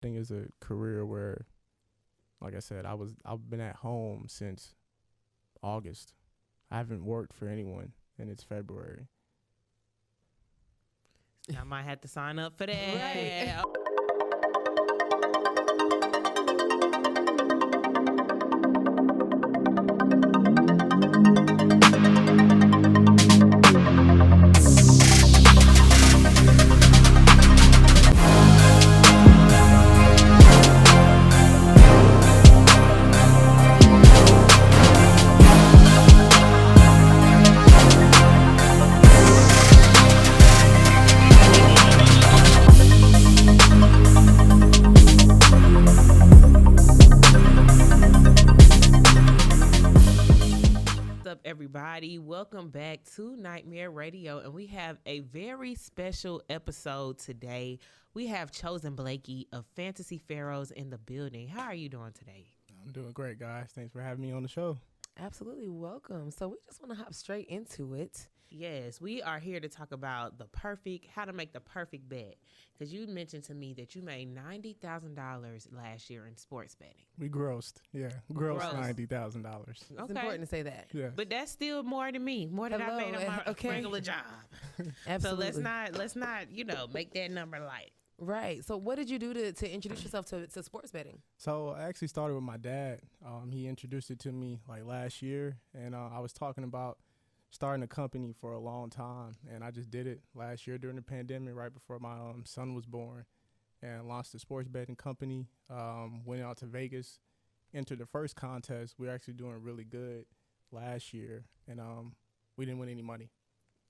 I think it's a career where, like I said, I've been at home since August. I haven't worked for anyone, and it's February. I might have to sign up for that. Right. What's up, everybody? Welcome back to Nightmare Radio, and we have a very special episode today. We have chosen Blakey of Fantasy Pharaohs in the building. How are you doing today? I'm doing great, guys. Thanks for having me on the show. Absolutely welcome. So we just want to hop straight into it. Yes, we are here to talk about how to make the perfect bet. Because you mentioned to me that you made $90,000 last year in sports betting. We grossed Gross. $90,000. It's Okay. important to say that. Yeah. But that's still more than me, more than I made on my Okay. regular job. Absolutely. So let's not, make that number light. Right. So what did you do to introduce yourself to sports betting? So I actually started with my dad. He introduced it to me like last year, and I was talking about starting a company for a long time, and I just did it last year during the pandemic, right before my son was born, and launched a sports betting company. Went out to Vegas, entered the first contest. We were actually doing really good last year, and we didn't win any money.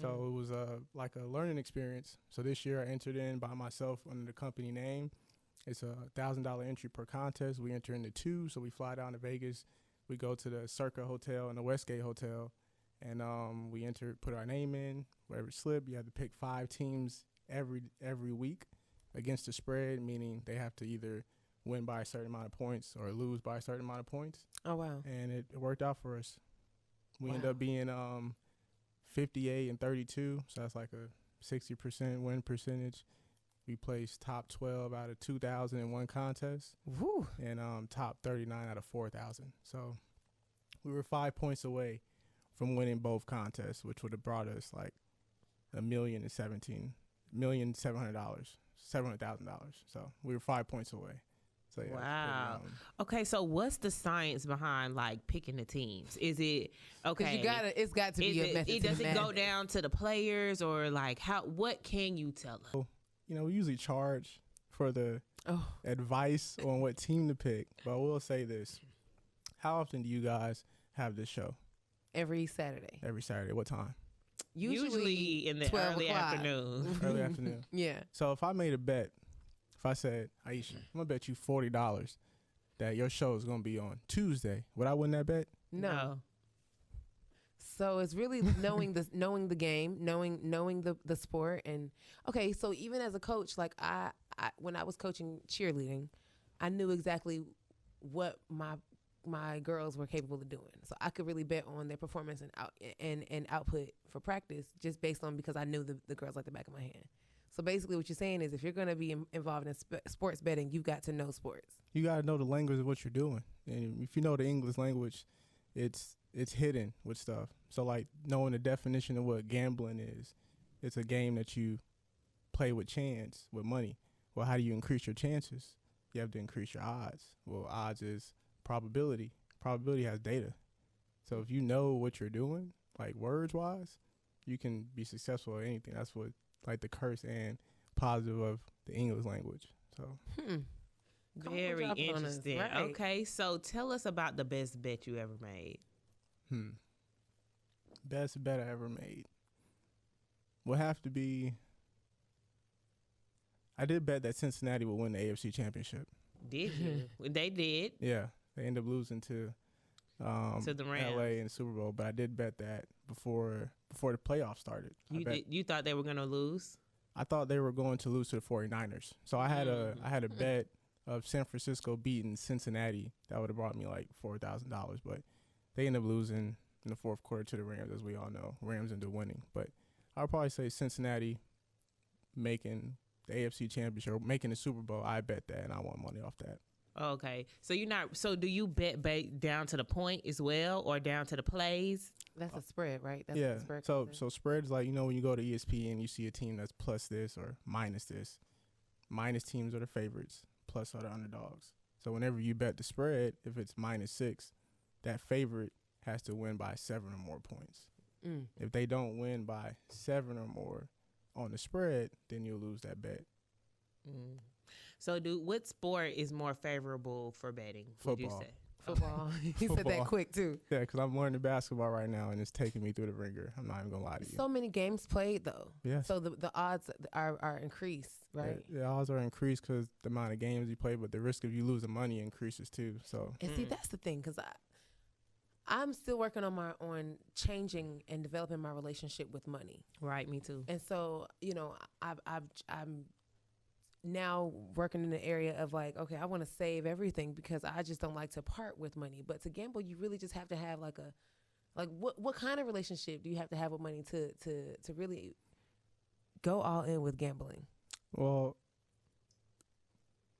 So it was like a learning experience. So this year I entered in by myself under the company name. It's $1,000 entry per contest. We enter into two, so we fly down to Vegas. We go to the Circa Hotel and the Westgate Hotel, and we put our name in. Wherever slip, you have to pick 5 teams every week against the spread, meaning they have to either win by a certain amount of points or lose by a certain amount of points. Oh, wow. And it worked out for us. We Wow. ended up being 58 and 32, so that's like a 60% win percentage. We placed top 12 out of 2,001 contests, Woo. and top 39 out of 4,000. So we were 5 points away from winning both contests, which would have brought us like $700,000. So we were 5 points away. So yeah, Wow. Okay, so what's the science behind like picking the teams? Is it okay? Because it's got to be a method. Does to it go madness. down to the players or like what can you tell us? we usually charge for the Oh, advice on what team to pick, but I will say this: how often do you guys have this show? every Saturday. Every Saturday. What time? Usually in the 12 early o'clock. afternoon. Early afternoon. Yeah. So if I made a bet, if I said, Aisha, I'm gonna bet you $40 that your show is gonna be on Tuesday, would I win that bet? No. So it's really knowing the game, knowing the sport, and okay. So even as a coach, like I when I was coaching cheerleading, I knew exactly what my girls were capable of doing. So I could really bet on their performance and output for practice just based on because I knew the girls like the back of my hand. So basically, what you're saying is if you're going to be involved in sports betting, you've got to know sports. You gotta know the language of what you're doing, and if you know the English language, it's hidden with stuff. So like knowing the definition of what gambling is, it's a game that you play with chance, with money. Well, how do you increase your chances? You have to increase your odds. Well, odds is probability. Probability has data. So if you know what you're doing, like words-wise, you can be successful at anything. That's what like the curse and positive of the English language. So Very Drop it on us, interesting. right. Okay, so tell us about the best bet you ever made. best bet I ever made would have to be, I did bet that Cincinnati would win the AFC Championship. Did you? They did. Yeah, they ended up losing to the Rams. LA in the Super Bowl, but I did bet that before the playoffs started. You thought they were gonna lose? I thought they were going to lose to the 49ers. So I had a bet of San Francisco beating Cincinnati. That would have brought me like $4,000, but they ended up losing in the fourth quarter to the Rams, as we all know. Rams ended up winning, but I'll probably say Cincinnati making the AFC Championship or making the Super Bowl, I bet that and I want money off that. Okay. So you're not. So do you bet down to the point as well, or down to the plays? That's a spread, right? That's Yeah. what the spread So comes in. spreads, like, when you go to ESPN, you see a team that's plus this or minus this. Minus teams are the favorites, plus are the underdogs. So whenever you bet the spread, if it's -6, that favorite has to win by 7 or more points. If they don't win by 7 or more on the spread, then you'll lose that bet. So, what sport is more favorable for betting? Would you Football. say? Football. He said that Football. quick too. Yeah, because I'm learning basketball right now, and it's taking me through the ringer. I'm not even going to lie to you. So many games played though. Yes. So the odds are increased, right? Yeah, the odds are increased because the amount of games you play, but the risk of you losing money increases too. So And see, that's the thing, because I'm still working on changing and developing my relationship with money. Right. Me too. And so, I'm now working in the area of like, okay, I want to save everything because I just don't like to part with money. But to gamble, you really just have to have what kind of relationship do you have to have with money to really go all in with gambling? Well,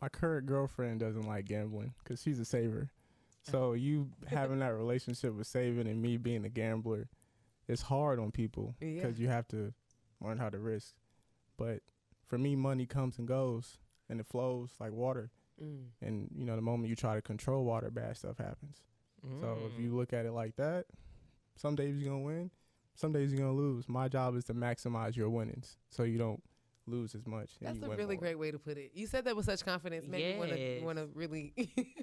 my current girlfriend doesn't like gambling because she's a saver. So you having that relationship with saving and me being a gambler, it's hard on people because you have to learn how to risk. But for me, money comes and goes and it flows like water. And, the moment you try to control water, bad stuff happens. So if you look at it like that, some days you're going to win, some days you're going to lose. My job is to maximize your winnings so you don't lose as much. And That's you a win really more. great way to put it. You said that with such confidence. Made me want to really.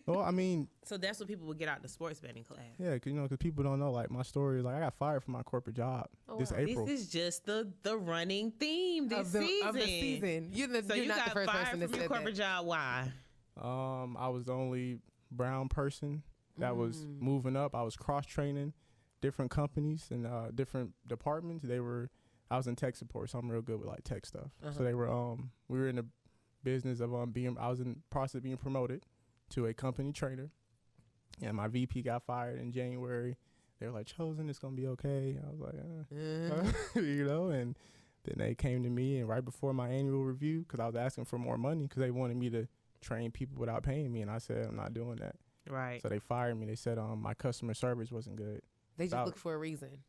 Well, I mean, So that's what people would get out the sports betting class. yeah, because people don't know, like, my story is, like, I got fired from my corporate job this wow. April. This is just the running theme this of the season. season. You're So you're you not got the first fired person from to your say corporate that. job. Why? I was the only brown person that was moving up. I was cross-training different companies and different departments. I was in tech support, so I'm real good with, like, tech stuff. So we were in the business of I was in the process of being promoted to a company trainer, and my VP got fired in January. They were like, Chosen, it's going to be okay. I was like, and then they came to me, and right before my annual review, because I was asking for more money because they wanted me to train people without paying me, and I said, I'm not doing that. Right. So they fired me. They said my customer service wasn't good. They just look for a reason.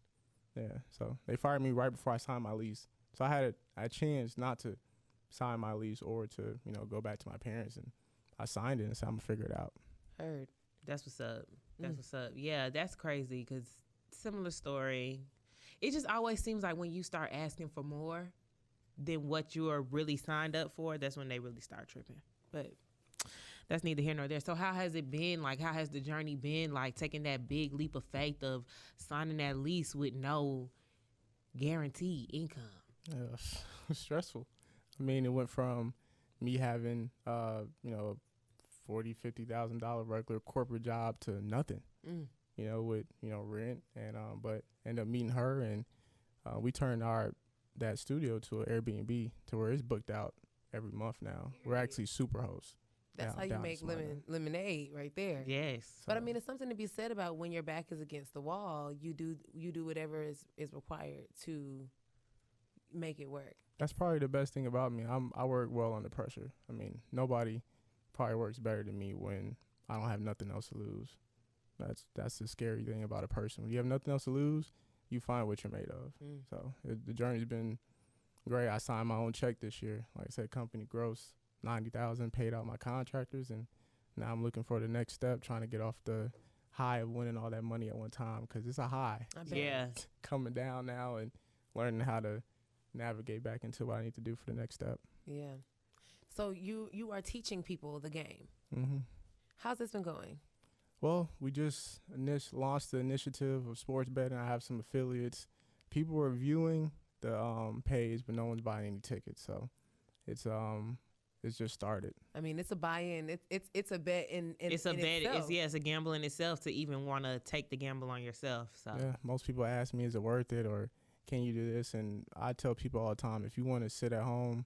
Yeah, so they fired me right before I signed my lease. So I had a chance not to sign my lease or to, go back to my parents, and I signed it and said I'm going to figure it out. Heard. That's what's up. That's what's up. Yeah, that's crazy because similar story. It just always seems like when you start asking for more than what you are really signed up for, that's when they really start tripping. But that's neither here nor there. So how has it been? Like, how has the journey been? Like, taking that big leap of faith of signing that lease with no guaranteed income? Yeah, it was stressful. I mean, it went from me having, $40,000-$50,000 regular corporate job to nothing, with, rent. And but ended up meeting her, and we turned that studio to an Airbnb to where it's booked out every month now. We're actually super hosts. That's how you make lemonade right there. Yes. But I mean, it's something to be said about when your back is against the wall, you do whatever is required to make it work. That's probably the best thing about me. I work well under pressure. I mean, nobody probably works better than me when I don't have nothing else to lose. That's the scary thing about a person. When you have nothing else to lose, you find what you're made of. So the journey's been great. I signed my own check this year. Like I said, company gross $90,000, paid out my contractors, and now I'm looking for the next step, trying to get off the high of winning all that money at one time, because it's a high. Yeah. It's coming down now and learning how to navigate back into what I need to do for the next step. Yeah. So you are teaching people the game. Mm-hmm. How's this been going? Well, we just launched the initiative of sports betting. I have some affiliates. People are viewing the page, but no one's buying any tickets. So it's just started. I mean, it's a buy-in. It's a bet in it's a in bet. itself. It's a gamble in itself to even want to take the gamble on yourself. So yeah, most people ask me, is it worth it, or can you do this? And I tell people all the time, if you want to sit at home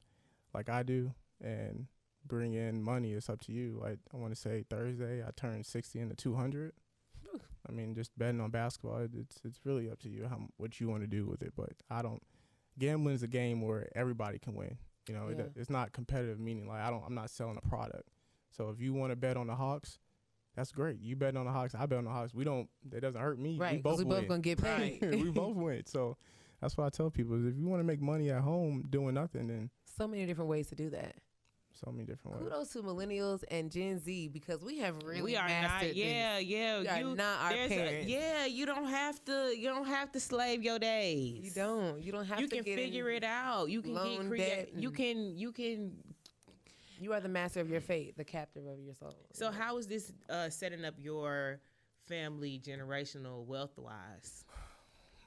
like I do and bring in money, it's up to you. Like, I want to say Thursday, I turned 60 into 200. I mean, just betting on basketball, it's really up to you what you want to do with it. But gambling is a game where everybody can win. You know, Yeah. it's not competitive, meaning like I'm not selling a product. So if you want to bet on the Hawks, that's great. You bet on the Hawks, I bet on the Hawks. It doesn't hurt me. Right, We both we both win. gonna get paid. We both win. So that's what I tell people is if you want to make money at home doing nothing, then So many different ways to do that. so many different ways. Kudos to millennials and Gen Z because we have really we are mastered not. Yeah, this. yeah. We are not our parents. You don't have to. You don't have to slave your days. You don't. You don't have You to can get figure in it out. You can loan get creative. debt You and- can. You can. You are the master of your fate, the captive of your soul. So how is this setting up your family generational wealth wise?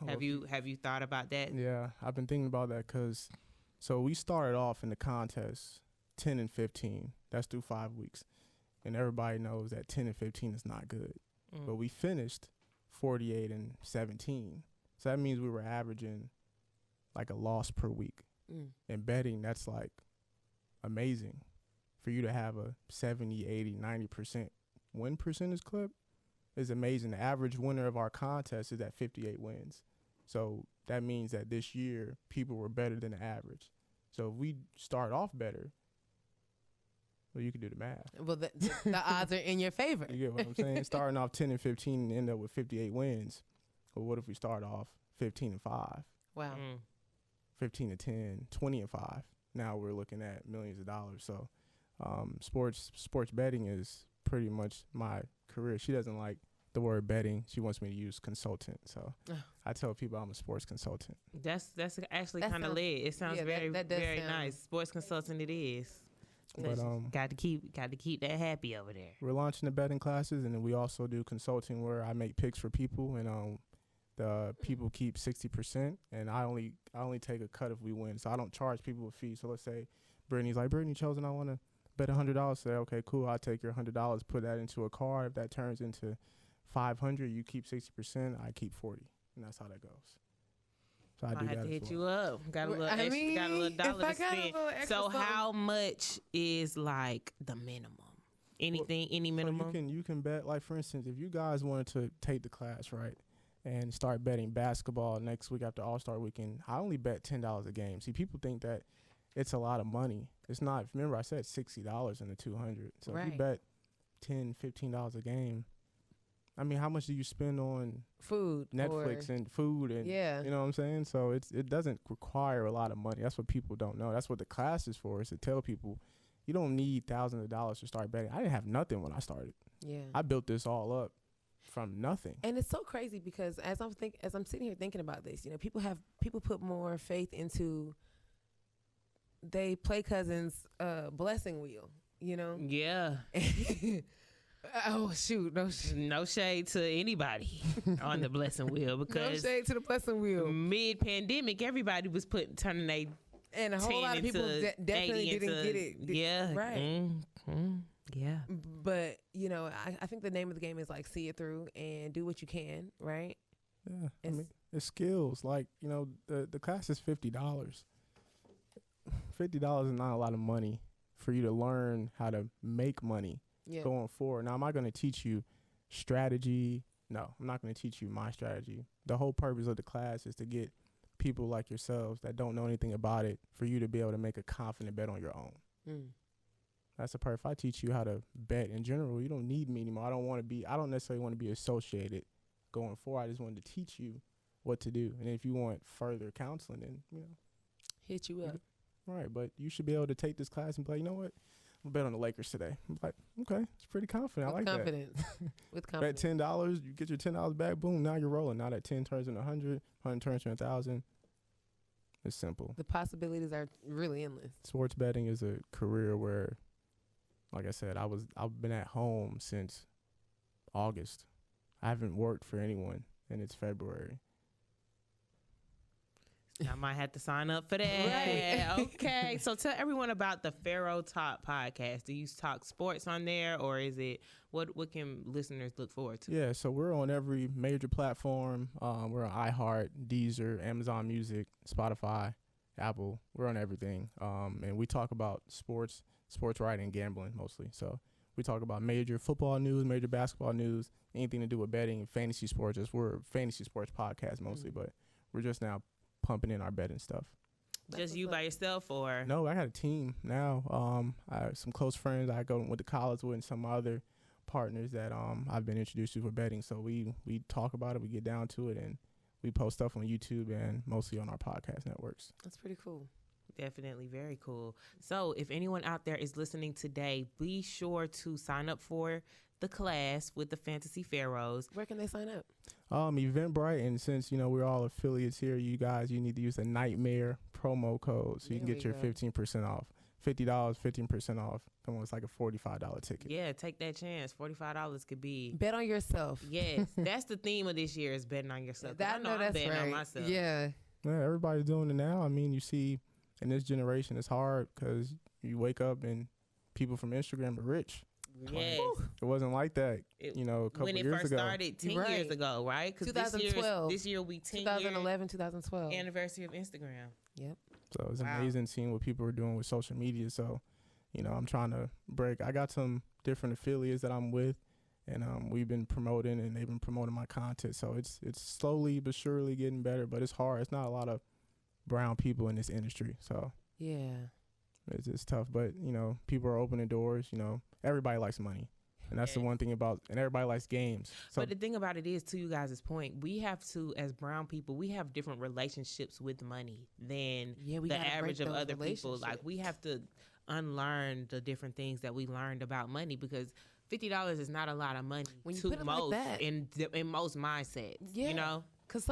Have you thought about that? Yeah, I've been thinking about that because so we started off in the contest 10 and 15. That's through 5 weeks. And everybody knows that 10 and 15 is not good. Mm. But we finished 48 and 17. So that means we were averaging like a loss per week. Mm. In betting, that's like amazing. For you to have a 70, 80, 90% win percentage clip is amazing. The average winner of our contest is at 58 wins. So that means that this year people were better than the average. So if we start off better, well, you can do the math. Well, the odds are in your favor. You get what I'm saying? Starting off 10 and 15 and end up with 58 wins. Well, what if we start off 15 and 5, Wow. 15 and 10, 20 and 5? Now we're looking at millions of dollars. So sports betting is pretty much my career. She doesn't like the word betting. She wants me to use consultant. So I tell people I'm a sports consultant. That's actually That kind of sounds- lit. It sounds yeah, very that does very sound- nice. Sports consultant it is. But got to keep that happy over there. we're launching the betting classes, and then we also do consulting where I make picks for people, and the people keep 60%, and I only take a cut if we win. So I don't charge people a fee. So let's say Brittany's like, Brittany Chosen, I want to bet $100. Say, okay, cool. I'll take your $100, put that into a card. If that turns into 500, you keep 60%. I keep 40, and that's how that goes. So I do have that to as hit well. you up. Got a little I extra, got a little mean, dollar if to I got a spend. little extra So something- how much is like the minimum? Anything, any minimum? So you can bet, like for instance, if you guys wanted to take the class, right, and start betting basketball next week after All-Star Weekend, I only bet $10 a game. See, people think that it's a lot of money. It's not. Remember, I said $60 in the 200. So if Right. you bet $10, $15 a game, I mean, how much do you spend on Food. Netflix or, and food and Yeah. you know what I'm saying? So it doesn't require a lot of money. That's what people don't know. That's what the class is for, is to tell people you don't need thousands of dollars to start betting. I didn't have nothing when I started. Yeah. I built this all up from nothing. And it's so crazy because as I'm sitting here thinking about this, people put more faith into they play cousins blessing wheel, Yeah. Oh shoot, No shade to anybody on the blessing wheel no because shade to the blessing wheel. mid-pandemic, everybody was turning their And a whole 10 lot of people into definitely 80 didn't into- get it. Yeah. Right. Yeah. But, I think the name of the game is like see it through and do what you can, right? Yeah, I It's- mean, it's skills. Like, the class is $50. $50 is not a lot of money for you to learn how to make money Yeah. going forward. Now, am I going to teach you strategy? No, I'm not going to teach you my strategy. The whole purpose of the class is to get people like yourselves that don't know anything about it for you to be able to make a confident bet on your own. Mm. That's the part. If I teach you how to bet in general, you don't need me anymore. I don't necessarily want to be associated going forward. I just wanted to teach you what to do. And if you want further counseling, then, Hit you up. right. But you should be able to take this class and be like, you know what? I'm bet on the Lakers today. I'm like, okay, it's pretty confident. I With like confidence. With that. confidence. Bet $10, you get your $10 back. Boom, now you're rolling. Now that 10 turns into 100, 100 turns into 1,000. It's simple. The possibilities are really endless. Sports betting is a career where, like I said, I've been at home since August. I haven't worked for anyone, and it's February. I might have to sign up for that. Right. Okay. So tell everyone about the Pharaoh Talk podcast. Do you talk sports on there, or is it what can listeners look forward to? Yeah, so we're on every major platform. We're on iHeart, Deezer, Amazon Music, Spotify, Apple. We're on everything. And we talk about sports writing, and gambling mostly. So we talk about major football news, major basketball news, anything to do with betting, fantasy sports. We're a fantasy sports podcast mostly, but we're just now pumping in our betting stuff. Just you by yourself, or No, I got a team now. I have some close friends I went to college with, and some other partners that I've been introduced to for betting. So we talk about it, we get down to it, and we post stuff on YouTube and mostly on our podcast networks. That's pretty cool. Definitely very cool. So if anyone out there is listening today, be sure to sign up for the class with the Fantasy Pharaohs. Where can they sign up? Eventbrite, and since we're all affiliates here, you need to use the Nightmare promo code so you can get your 15% off. $50, 15% off. Come on, it's like a $45 ticket. Yeah, take that chance. $45 could be. Bet on yourself. Yes, that's the theme of this year is betting on yourself. I know that's betting right. on myself. Yeah. Yeah, everybody's doing it now. I mean, you see, in this generation, it's hard because you wake up and people from Instagram are rich. Yes. It wasn't like that, a couple years ago. When it first started 10 years ago, right? Because 2012. This year will be 10 2011, 2012. anniversary of Instagram. Yep. So it's amazing seeing what people are doing with social media. So, I'm trying to break. I got some different affiliates that I'm with, and we've been promoting, and they've been promoting my content. So it's slowly but surely getting better, but it's hard. It's not a lot of brown people in this industry. So yeah, it's tough. But, people are opening doors. Everybody likes money. And that's the one thing and everybody likes games. So, but the thing about it is, to you guys' point, we have to, as brown people, we have different relationships with money than the average of other people. Like, we have to unlearn the different things that we learned about money, because $50 is not a lot of money when you to put it most like that. in most mindsets. Yeah. Because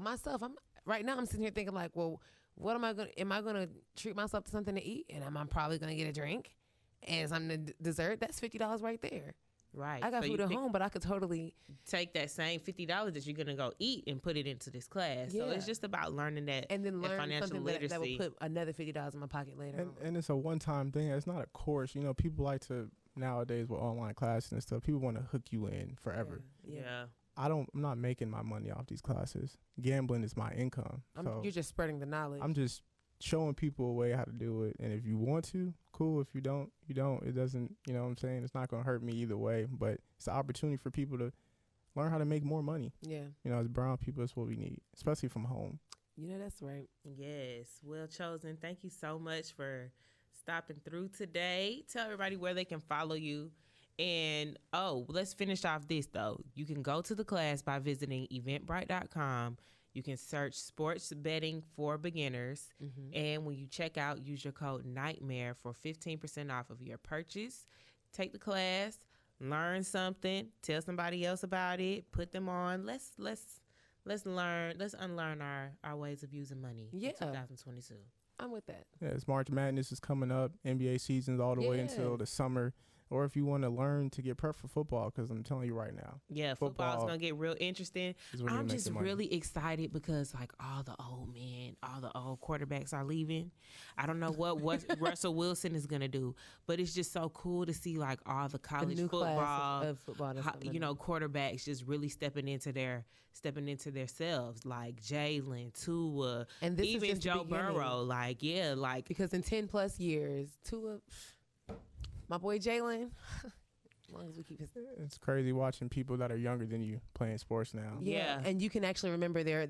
myself, right now I'm sitting here thinking like, well, what am I going to treat myself to something to eat? And I'm probably going to get a drink and something to dessert. That's $50 right there. Right. I got food at home, but I could totally take that same $50 that you're going to go eat and put it into this class. Yeah. So it's just about learning that, and then learn financial something literacy. that will put another $50 in my pocket later on. And it's a one-time thing. It's not a course. People like to, nowadays with online classes and stuff, people want to hook you in forever. Yeah. I'm not making my money off these classes. Gambling is my income. You're just spreading the knowledge. I'm just showing people a way how to do it. And if you want to, cool. If you don't, you don't. It doesn't, what I'm saying? It's not going to hurt me either way. But it's an opportunity for people to learn how to make more money. Yeah. As brown people, that's what we need, especially from home. That's right. Yes. Well chosen. Thank you so much for stopping through today. Tell everybody where they can follow you. And, let's finish off this, though. You can go to the class by visiting eventbrite.com. You can search sports betting for beginners. Mm-hmm. And when you check out, use your code NIGHTMARE for 15% off of your purchase. Take the class, learn something, tell somebody else about it, put them on. Let's unlearn our ways of using money in 2022. I'm with that. Yeah, it's March Madness is coming up. NBA season's all the way until the summer. Or if you want to learn to get prep for football, because I'm telling you right now. Yeah, football's going to get real interesting. I'm just really excited because, like, all the old men, all the old quarterbacks are leaving. I don't know what Russell Wilson is going to do, but it's just so cool to see, like, all the college football, quarterbacks just really stepping into their selves, like Jalen, Tua, and this even is Joe Burrow. Because in 10 plus years, Tua, my boy Jalen, as long as we keep his. It's crazy watching people that are younger than you playing sports now. Yeah. And you can actually remember their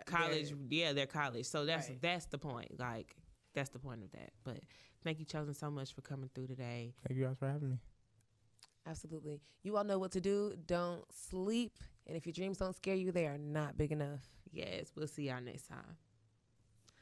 college. Their college. So that's the point. Like, that's the point of that. But thank you, Chosen, so much for coming through today. Thank you guys for having me. Absolutely. You all know what to do. Don't sleep. And if your dreams don't scare you, they are not big enough. Yes. We'll see y'all next time.